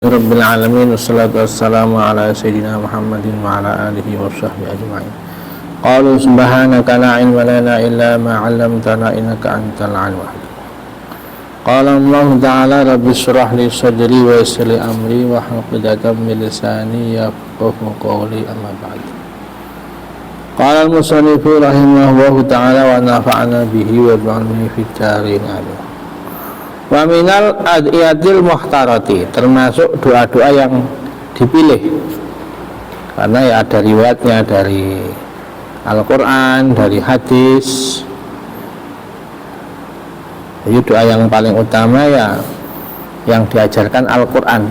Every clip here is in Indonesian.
Rabbil alamin wassalatu wassalamu ala sayyidina Muhammadin wa ala alihi wa sahbihi ajma'in. Qalu subhanaka la ilma lana illa ma 'allamtana innaka antal alimul hakim. Qala Allah ta'ala rabbi shrah li sadri wa yassir li amri wa hlul 'uqdatam min lisani yafqahu qawli amma ba'd. Qala al-musannif rahimahullahu ta'ala wa nafa'ana bihi wa bi'ilmihi fid dharain amin. Wa minal adiyatil muhtarati, termasuk doa-doa yang dipilih karena ya ada riwayatnya dari Al-Quran, dari hadis. Jadi doa yang paling utama ya yang diajarkan Al-Quran.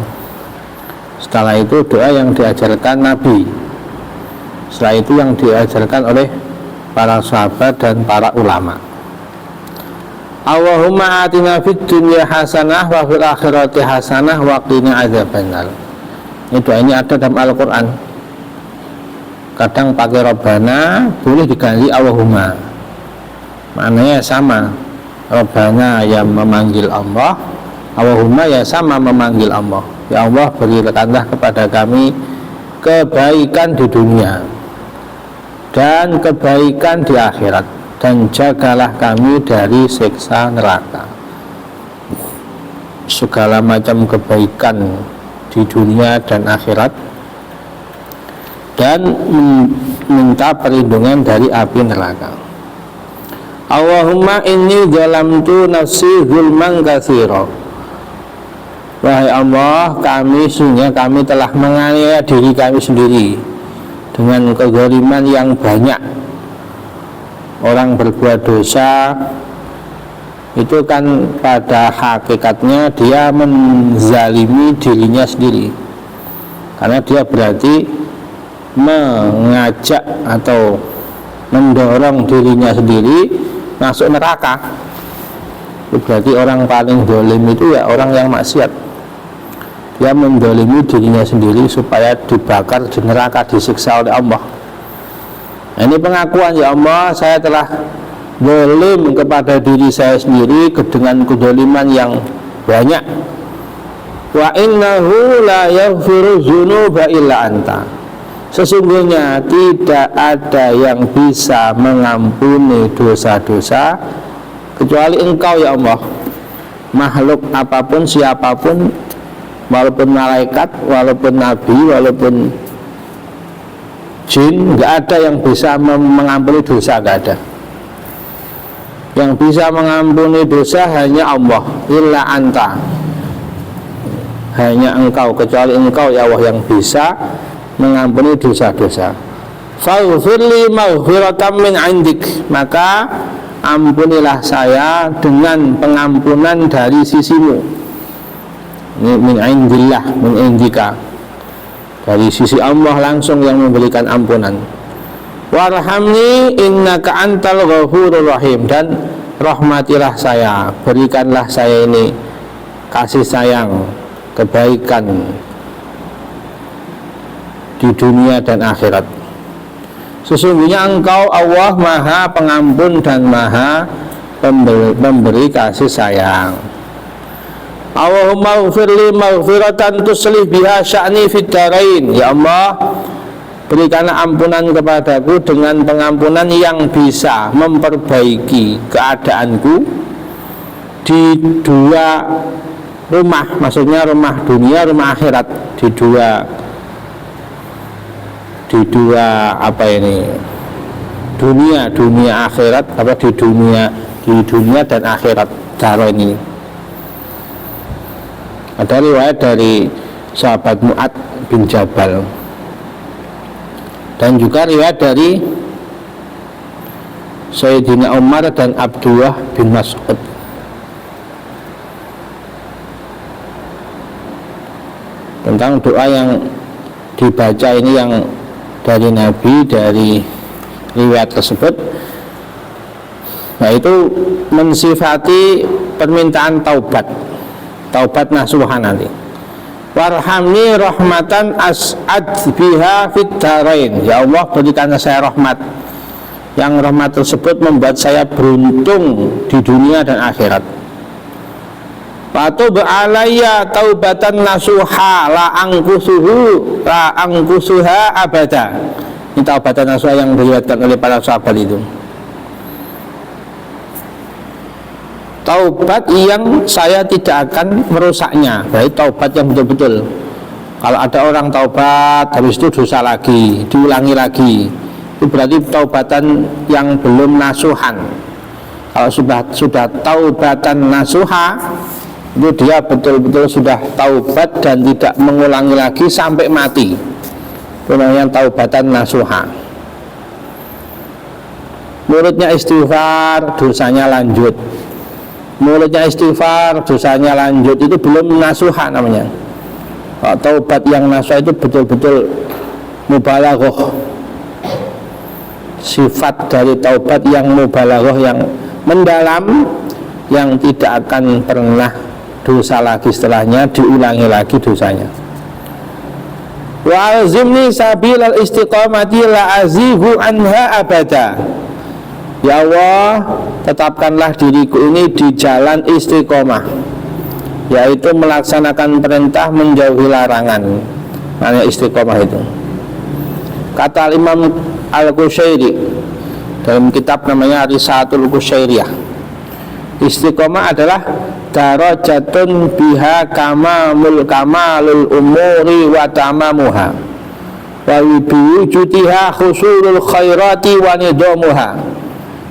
Setelah itu doa yang diajarkan Nabi. Setelah itu yang diajarkan oleh para sahabat dan para ulama. Allahumma atina fid dunya hasanah wa fil akhirati hasanah wa qina adzabannar. Ini doa ini ada dalam Al-Quran. Kadang pakai Rabbana, boleh diganti Allahumma. Maknanya sama. Rabbana yang memanggil Allah, Allahumma ya sama memanggil Allah. Ya Allah, berikanlah kepada kami kebaikan di dunia dan kebaikan di akhirat, dan jagalah kami dari siksa neraka. Segala macam kebaikan di dunia dan akhirat, dan minta perlindungan dari api neraka. Allahumma inni zalamtu nafsi zulman katsira. Wahai Allah, kami telah menganiaya diri kami sendiri dengan kezaliman yang banyak. Orang berbuat dosa itu kan pada hakikatnya dia menzalimi dirinya sendiri, karena dia berarti mengajak atau mendorong dirinya sendiri masuk neraka. Itu berarti orang paling zalim itu ya orang yang maksiat. Dia menzalimi dirinya sendiri supaya dibakar di neraka, disiksa oleh Allah. Ini pengakuan, ya Allah, saya telah zalim kepada diri saya sendiri dengan kezaliman yang banyak. Wa innahu la yaghfiru dzunuba illa anta. Sesungguhnya tidak ada yang bisa mengampuni dosa-dosa kecuali Engkau, ya Allah. Makhluk apapun, siapapun, walaupun malaikat, walaupun nabi, walaupun jin, nggak ada yang bisa mengampuni dosa, nggak ada. Yang bisa mengampuni dosa hanya Allah, illa anta, hanya Engkau, kecuali Engkau ya Allah yang bisa mengampuni dosa-dosa. Faghfirli maghfiratan min indik, maka ampunilah saya dengan pengampunan dari sisimu. Ini min indillah, min indika, dari sisi Allah langsung yang memberikan ampunan. Warhamni innaka antal ghafurur rahim, dan rahmatilah saya, berikanlah saya ini kasih sayang, kebaikan di dunia dan akhirat. Sesungguhnya Engkau Allah Maha Pengampun dan Maha Pemberi kasih sayang. Allahumma ghfirli maghfiratan tuslih biha sya'ni fid dharain. Ya Allah, berikanlah ampunan kepadaku dengan pengampunan yang bisa memperbaiki keadaanku di dua rumah, maksudnya rumah dunia, rumah akhirat, di dua apa ini, dunia akhirat, apa di dunia dan akhirat dharain ini. Ada riwayat dari sahabat Mu'ad bin Jabal, dan juga riwayat dari Sayyidina Umar dan Abdullah bin Mas'ud. Tentang doa yang dibaca ini yang dari Nabi, dari riwayat tersebut, yaitu mensifati permintaan taubat nasuhan nanti. Warhamni rahmatan as'ad biha fid dharain. Ya Allah, berikanlah saya rahmat, yang rahmat tersebut membuat saya beruntung di dunia dan akhirat. Fatub alayya taubatan nasuha la angkusuha abada. Ini taubatan nasuha yang diriwayatkan oleh para sahabat itu. Taubat yang saya tidak akan merusaknya. Baik taubat yang betul-betul. Kalau ada orang taubat habis itu dosa lagi, diulangi lagi, itu berarti taubatan yang belum nasuhan. Kalau sudah taubatan nasuha, itu dia betul-betul sudah taubat dan tidak mengulangi lagi sampai mati. Itu namanya taubatan nasuha. Mulutnya istighfar, dosanya lanjut. Mulutnya istighfar, dosanya lanjut, itu belum nasuha namanya. Kalau taubat yang nasuha itu betul-betul mubalaghah. Sifat dari taubat yang mubalaghah, yang mendalam, yang tidak akan pernah dosa lagi setelahnya, diulangi lagi dosanya. Wa alzimni sabilal istiqamati la azighu anha abada. Ya Allah, tetapkanlah diriku ini di jalan istiqomah, yaitu melaksanakan perintah, menjauhi larangan. Namanya istiqomah itu. Kata Imam Al-Qushairi dalam kitab namanya Risalatul Qushairiyah, istiqomah adalah darajatun biha kamalul umuri wa tamamuha wa biwujutiha khusulul khairati wa nidamuha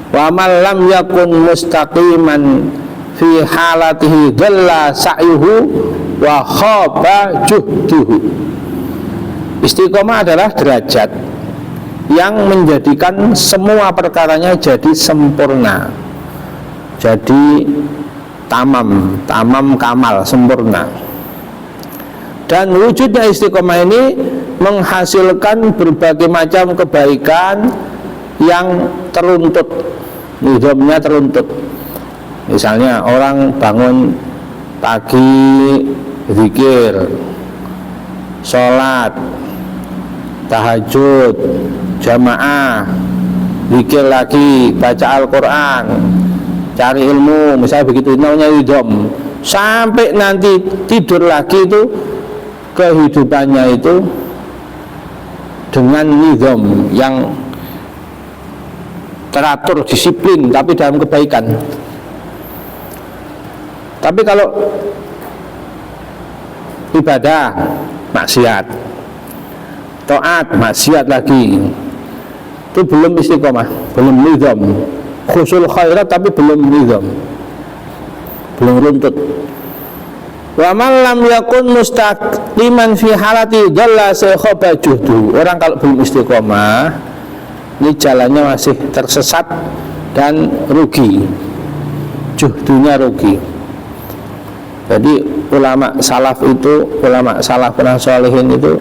wa man lam yakun mustaqiman fi halatihi dhalla sa'yuhu wa khaba juhduhu. Istiqomah adalah derajat yang menjadikan semua perkaranya jadi sempurna, jadi tamam kamal, sempurna. Dan wujudnya istiqomah ini menghasilkan berbagai macam kebaikan yang teruntut, nizamnya teruntut. Misalnya orang bangun pagi, zikir, sholat, tahajud, jamaah, zikir lagi, baca Al-Quran, cari ilmu, misalnya begitu, namanya nizam. Sampai nanti tidur lagi itu kehidupannya itu dengan nizam yang teratur, disiplin, tapi dalam kebaikan. Tapi kalau ibadah, maksiat, taat, maksiat lagi, itu belum istiqomah, belum nizam. Khusul khairat tapi belum nizam, belum runtut. Wa man lam yakun mustaqiman fi halati dhalla sakhaba juhdu. Orang kalau belum istiqomah, ini jalannya masih tersesat dan rugi, juhdunya rugi. Jadi ulama salaf itu, ulama salafun sholihin itu,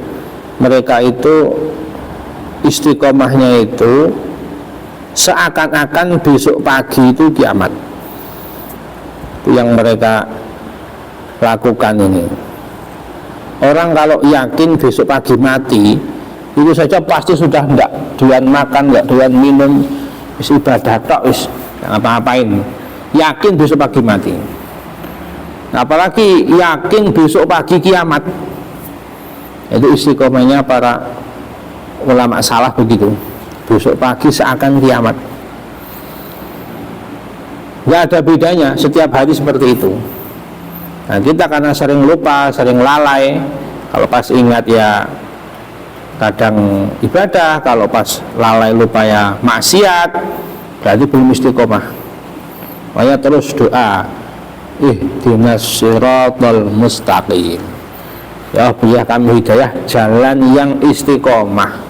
mereka itu istiqomahnya itu seakan-akan besok pagi itu kiamat. Itu yang mereka lakukan ini. Orang kalau yakin besok pagi mati, itu saja pasti sudah enggak doyan makan, enggak doyan minum, wis ibadah tok, wis ngapa-ngapain. Yakin besok pagi mati. Apalagi yakin besok pagi kiamat. Itu istiqomahnya para ulama salaf begitu. Besok pagi seakan kiamat. Nggak ada bedanya, setiap hari seperti itu. Nah, kita karena sering lupa, sering lalai. Kalau pas ingat ya kadang ibadah, kalau pas lalai lupa ya maksiat, berarti belum istiqomah. Makanya terus doa, ihdinas siratal mustaqim. Ya biar kami hidayah jalan yang istiqomah.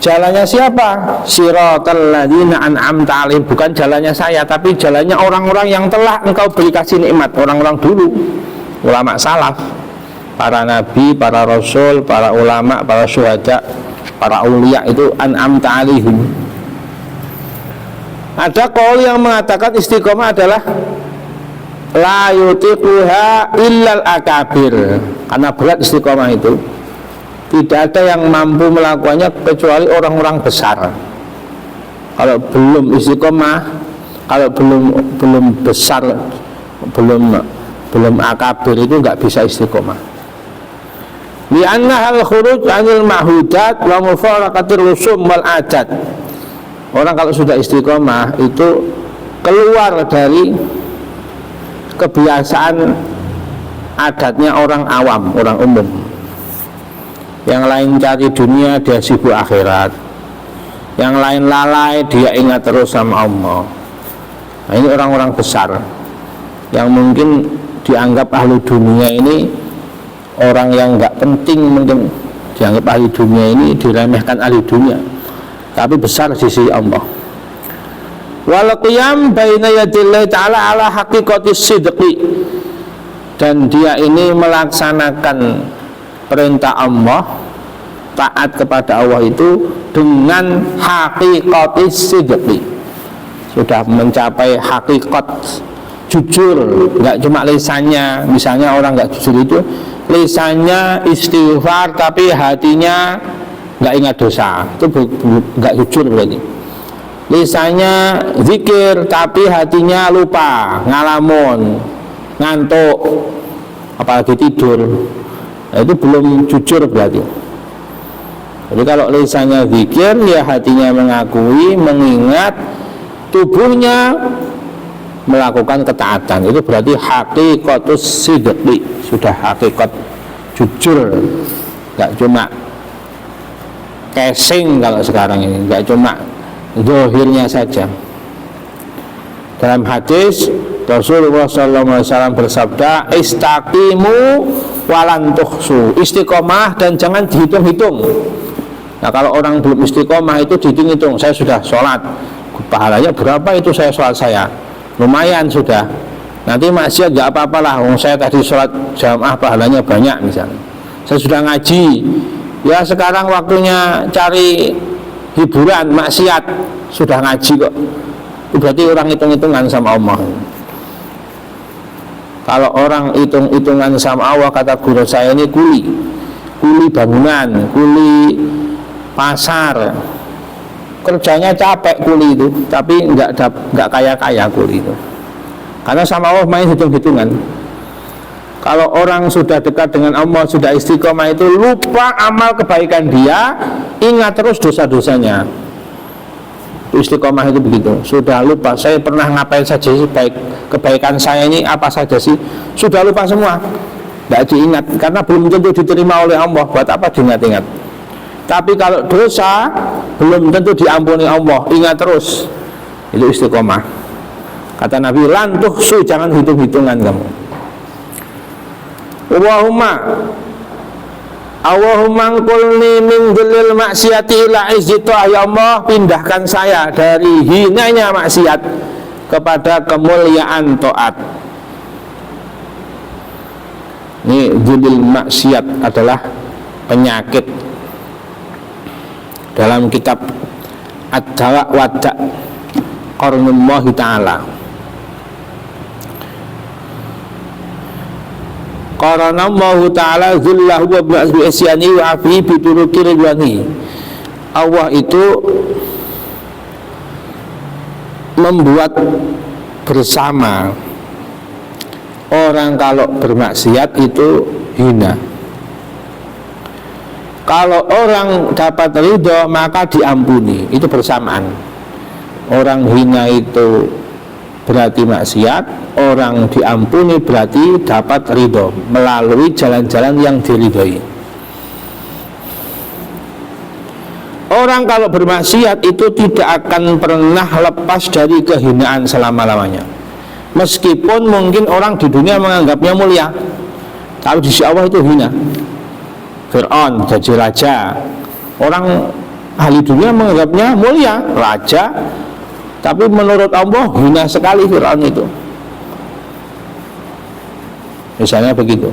Jalannya siapa? Siratal ladzina an'amta alaihim, bukan jalannya saya, tapi jalannya orang-orang yang telah engkau beri kasih nikmat, orang-orang dulu, ulama salaf, para nabi, para rasul, para ulama, para syuhada, para aulia, itu an'amta alaihim. Ada qaul yang mengatakan istiqomah adalah la yutiquha illal akabir, karena berat istiqomah itu. Tidak ada yang mampu melakukannya kecuali orang-orang besar. Kalau belum istiqomah, kalau belum besar belum akabir itu nggak bisa istiqomah. Li'anna al-khuruj 'anil ma'hudat wa mufaraqatir rusum wal adat. Orang kalau sudah istiqomah itu keluar dari kebiasaan adatnya orang awam, orang umum. Yang lain cari dunia, dia sibuk akhirat. Yang lain lalai, dia ingat terus sama Allah. Nah, ini orang-orang besar yang mungkin dianggap ahli dunia ini orang yang nggak penting, mungkin dianggap ahli dunia ini, diremehkan ahli dunia, tapi besar di sisi Allah. Wal qiyam baina yadillahi ta'ala ala haqiqatis sidqi, dan dia ini melaksanakan perintah Allah, taat kepada Allah itu dengan haqiqatis sidqi, sudah mencapai hakikat jujur, nggak cuma lisannya. Misalnya orang nggak jujur itu lisannya istighfar tapi hatinya nggak ingat dosa, itu nggak jujur berarti. Lisannya zikir tapi hatinya lupa, ngalamun, ngantuk, apalagi tidur, nah, itu belum jujur berarti. Jadi kalau lisannya zikir, ya hatinya mengakui, mengingat, tubuhnya melakukan ketaatan, itu berarti haqiqatus sidqi, sudah hakikat jujur, nggak cuma casing kalau sekarang ini, nggak cuma zahirnya saja. Dalam hadis Rasulullah SAW bersabda, istaqimu walan tuhsu, istiqomah dan jangan dihitung-hitung. Nah, kalau orang belum istiqomah itu dihitung-hitung, saya sudah sholat, pahalanya berapa itu saya sholat saya, lumayan sudah, nanti maksiat gak apa-apalah, saya tadi sholat jamaah pahalanya banyak misalnya. Saya sudah ngaji, ya sekarang waktunya cari hiburan, maksiat, sudah ngaji kok. Itu berarti orang hitung-hitungan sama Allah. Kalau orang hitung-hitungan sama Allah, kata guru saya, ini kuli bangunan, kuli pasar, kerjanya capek kuli itu, tapi nggak kaya-kaya kuli itu, karena sama Allah main hitung-hitungan. Kalau orang sudah dekat dengan Allah, sudah istiqomah itu lupa amal kebaikan dia, ingat terus dosa-dosanya. Istiqomah itu begitu, sudah lupa saya pernah ngapain saja sih, kebaikan saya ini apa saja sih, sudah lupa semua, nggak diingat, karena belum tentu diterima oleh Allah. Buat apa diingat-ingat? Tapi kalau dosa belum tentu diampuni Allah, ingat terus, itu istiqomah. Kata Nabi, lan tuhsu, jangan hitung-hitungan kamu. Allahumma qulni min dzillil maksiati ila izzita, ya Allah, pindahkan saya dari hinanya maksiat kepada kemuliaan taat. Ini dzillil maksiat adalah penyakit. Dalam kitab Ad-Dawa Wada Qarnullahi Ta'ala, Qaranallahu Ta'ala zullahu wa bi'asyani wa afihi biduruki ridwani. Allah itu membuat bersama orang kalau bermaksiat itu hina. Kalau orang dapat ridho maka diampuni, itu bersamaan. Orang hina itu berarti maksiat, orang diampuni berarti dapat ridho melalui jalan-jalan yang diridhoi. Orang kalau bermaksiat itu tidak akan pernah lepas dari kehinaan selama-lamanya. Meskipun mungkin orang di dunia menganggapnya mulia, tapi di sisi Allah itu hina. Fir'aun jadi raja, orang ahli dunia menganggapnya mulia, raja, tapi menurut Allah hina sekali Fir'aun itu. Misalnya begitu.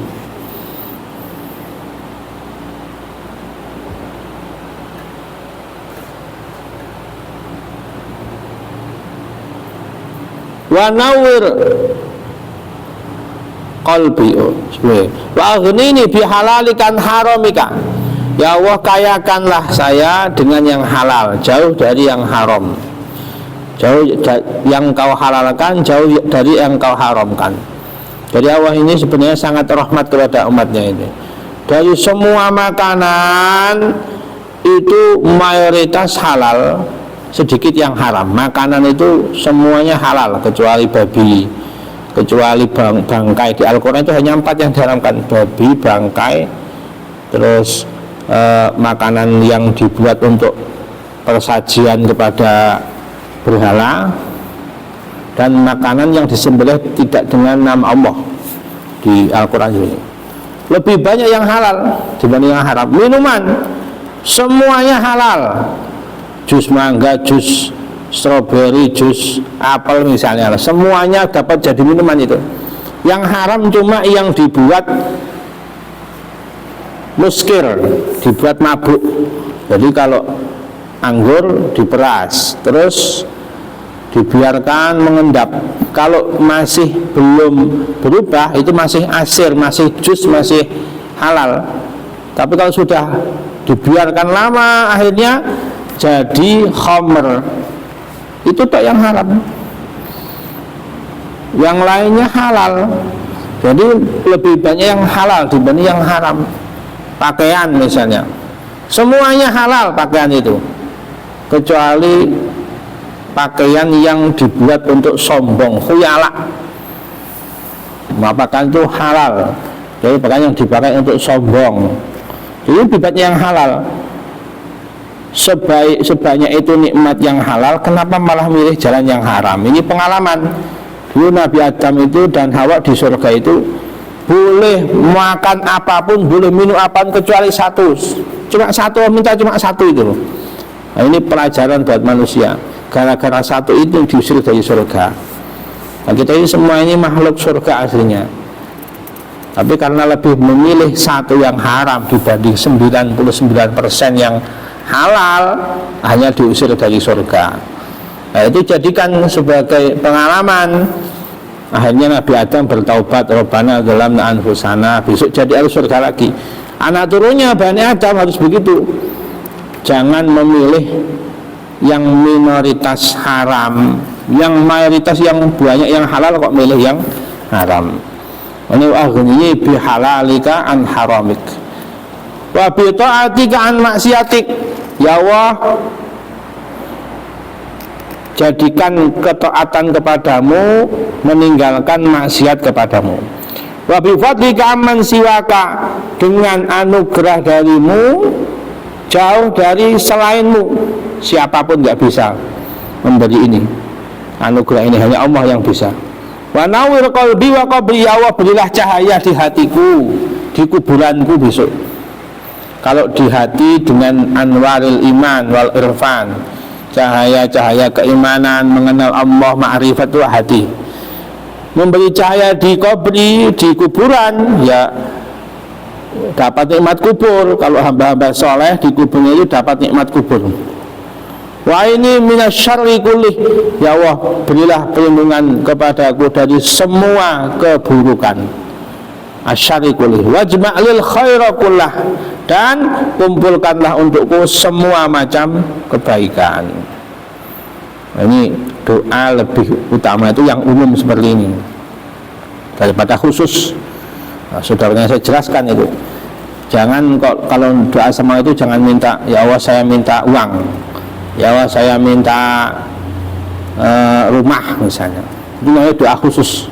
Wa nawwir qalbi wa aghnini bi halalikan haramika, ya Allah, kayakanlah saya dengan yang halal, jauh dari yang haram, jauh yang kau halalkan, jauh dari yang kau haramkan. Jadi Allah ini sebenarnya sangat rahmat kepada umatnya ini. Dari semua makanan itu mayoritas halal, sedikit yang haram. Makanan itu semuanya halal kecuali babi, kecuali bangkai. Di Al-Quran itu hanya 4 yang diharamkan: babi, bangkai, terus makanan yang dibuat untuk persajian kepada berhala, dan makanan yang disembelih tidak dengan nama Allah. Di Al-Quran ini lebih banyak yang halal dibanding yang haram. Minuman semuanya halal, jus mangga, jus stroberi, jus apel misalnya, semuanya dapat jadi minuman itu. Yang haram cuma yang dibuat muskir, dibuat mabuk. Jadi kalau anggur diperas terus dibiarkan mengendap, kalau masih belum berubah itu masih asir, masih jus, masih halal. Tapi kalau sudah dibiarkan lama akhirnya jadi khamr, itu tak yang haram, yang lainnya halal. Jadi lebih banyak yang halal dibanding yang haram. Pakaian misalnya semuanya halal pakaian itu, kecuali pakaian yang dibuat untuk sombong, khuyala. Pakaian itu halal, jadi pakaian yang dipakai untuk sombong. Jadi lebih banyak yang halal. Sebanyak itu nikmat yang halal, kenapa malah milih jalan yang haram? Ini pengalaman. Dulu Nabi Adam itu dan Hawa di surga itu boleh makan apapun, boleh minum apapun kecuali satu. Cuma satu, minta cuma satu itu loh. Nah, ini pelajaran buat manusia. Gara-gara satu itu diusir dari surga. Nah, kita ini semua ini makhluk surga aslinya, tapi karena lebih memilih satu yang haram dibanding 99% yang halal, hanya diusir dari surga. Nah, itu jadikan sebagai pengalaman. Akhirnya Nabi Adam bertaubat, Rabbana dzalamna anfusana, besok jadi ahli surga lagi. Anak turunnya Bani Adam harus begitu. Jangan memilih yang minoritas haram, yang mayoritas yang banyak yang halal kok milih yang haram. Ini aghnini bihalalika an haramik wa bi ta'atika an maksiatik. Ya Allah, jadikan ketaatan kepadamu meninggalkan maksiat kepadamu. Wa bi fadlika amman siwaka, dengan anugerah darimu jauh dari selainmu. Siapapun nggak bisa memberi ini, anugerah ini hanya Allah yang bisa. Wa nawwir qalbi wa qabri, ya Allah berilah cahaya di hatiku, di kuburanku besok. Kalau di hati dengan anwaril iman wal irfan, cahaya-cahaya keimanan, mengenal Allah, ma'rifat itu hati. Memberi cahaya di kubri, di kuburan, ya dapat nikmat kubur. Kalau hamba-hamba soleh di kuburnya itu dapat nikmat kubur. Wa ini minasyarri kullih, ya Allah berilah perlindungan kepadaku dari semua keburukan. Asyarri kullih wajma'lil khaira kullah, dan kumpulkanlah untukku semua macam kebaikan. Ini doa lebih utama itu yang umum seperti ini daripada khusus. Nah, saudaranya saya jelaskan itu. Jangan kalau doa sama itu jangan minta, ya Allah saya minta uang, ya Allah saya minta rumah misalnya. Itu namanya doa khusus.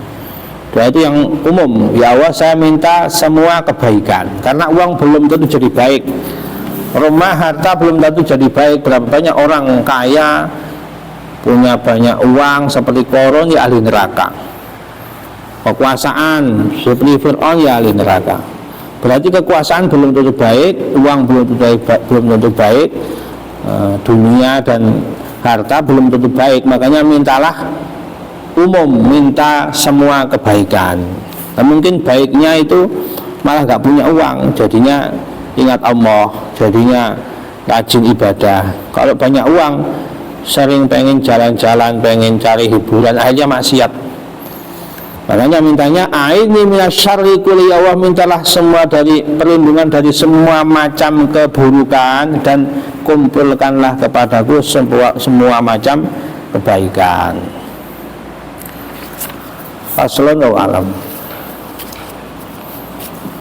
Doa itu yang umum, ya Allah saya minta semua kebaikan. Karena uang belum tentu jadi baik, rumah, harta belum tentu jadi baik. Berapa banyak orang kaya punya banyak uang seperti Qarun, ya ahli neraka. Kekuasaan seperti Fir'aun, ya ahli neraka. Berarti kekuasaan belum tentu baik, uang belum tentu baik, dunia dan harta belum tentu baik. Makanya mintalah umum, minta semua kebaikan. Nah, mungkin baiknya itu malah gak punya uang, jadinya ingat Allah, jadinya rajin ibadah. Kalau banyak uang, sering pengen jalan-jalan, pengen cari hiburan, akhirnya maksiat. Makanya mintanya aini minasyarri kulli, ya Allah mintalah semua dari perlindungan dari semua macam keburukan, dan kumpulkanlah kepadaku semua macam kebaikan. Faslun wa alam.